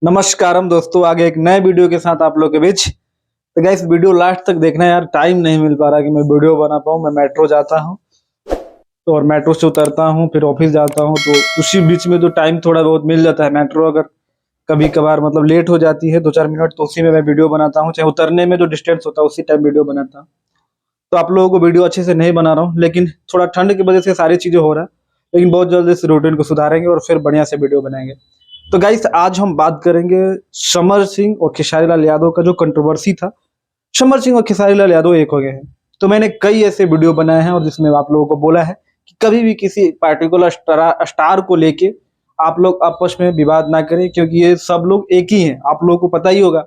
नमस्कारम दोस्तों, आगे एक नए वीडियो के साथ आप लोग के बीच। तो गाइस वीडियो लास्ट तक देखना यार, टाइम नहीं मिल पा रहा कि मैं वीडियो बना पाऊँ। मैं मेट्रो जाता हूँ तो और मेट्रो से उतरता हूँ, फिर ऑफिस जाता हूँ, तो उसी बीच में तो टाइम थोड़ा बहुत मिल जाता है। मेट्रो अगर कभी कभार मतलब लेट हो जाती है 2-4 मिनट, तो उसी में मैं वीडियो बनाता हूँ। चाहे उतरने में जो डिस्टेंस होता है उसी टाइम वीडियो बनाता हूँ। तो आप लोगों को वीडियो अच्छे से नहीं बना रहा हूँ, लेकिन थोड़ा ठंड की वजह से सारी चीजें हो रहा है। लेकिन बहुत जल्द इस रूटीन को सुधारेंगे और फिर बढ़िया से वीडियो बनाएंगे। तो गाइस आज हम बात करेंगे समर सिंह और खेसारी लाल यादव का जो कंट्रोवर्सी था। समर सिंह और खेसारी लाल यादव एक हो गए हैं। तो मैंने कई ऐसे वीडियो बनाए हैं और जिसमें आप लोगों को बोला है कि कभी भी किसी पार्टिकुलर स्टार को लेके आप लोग आपस में विवाद ना करें, क्योंकि ये सब लोग एक ही हैं। आप लोगों को पता ही होगा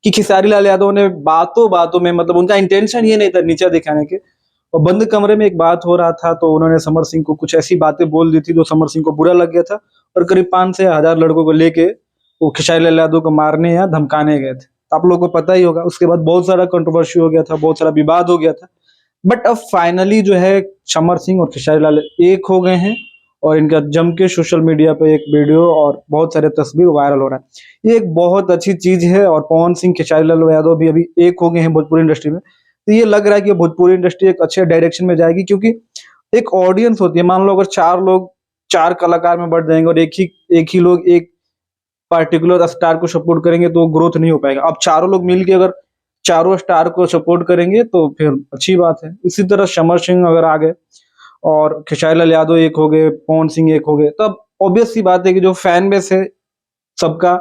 कि खेसारी लाल यादव ने बातों बातों में, मतलब उनका इंटेंशन ये नहीं था नीचा दिखाने के। और बंद कमरे में एक बात हो रहा था तो उन्होंने समर सिंह को कुछ ऐसी बातें बोल दी थी जो समर सिंह को बुरा लग गया था। और करीब 5 से 1000 लड़कों को लेके वो खेसारी लाल यादव को मारने या धमकाने गए थे। तो आप लोगों को पता ही होगा, उसके बाद बहुत सारा कंट्रोवर्सी हो गया था, बहुत सारा विवाद हो गया था। बट अब फाइनली जो है समर सिंह और खेसारी लाल एक हो गए हैं। और इनका जम के सोशल मीडिया पे एक वीडियो और बहुत सारे तस्वीर वायरल हो रहा है। ये एक बहुत अच्छी चीज है। और पवन सिंह खेसारी लाल यादव भी अभी एक हो गए हैं भोजपुरी इंडस्ट्री में। तो ये लग रहा है कि भोजपुरी इंडस्ट्री एक अच्छे डायरेक्शन में जाएगी, क्योंकि एक ऑडियंस होती है। मान लो अगर 4 कलाकार में बढ़ जाएंगे और एक ही लोग एक पार्टिकुलर स्टार को सपोर्ट करेंगे तो ग्रोथ नहीं हो पाएगा। अब चारों लोग मिलके अगर चारों स्टार को सपोर्ट करेंगे तो फिर अच्छी बात है। इसी तरह समर सिंह अगर आ गए और खेसारी लाल यादव एक हो गए, पवन सिंह एक हो गए, तब ऑब्वियस सी बात है कि जो फैन बेस है सबका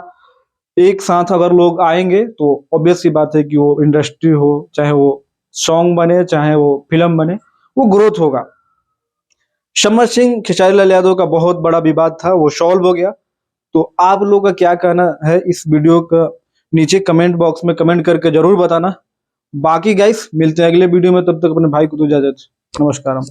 एक साथ अगर लोग आएंगे तो ऑब्वियस सी बात है कि वो इंडस्ट्री हो, चाहे वो सॉन्ग बने चाहे वो फिल्म बने, वो ग्रोथ होगा। समर सिंह खेसारी लाल यादव का बहुत बड़ा विवाद था, वो सॉल्व हो गया। तो आप लोगों का क्या कहना है इस वीडियो का, नीचे कमेंट बॉक्स में कमेंट करके जरूर बताना। बाकी गाइस मिलते हैं अगले वीडियो में, तब तक अपने भाई को तो इजाजत। नमस्कार।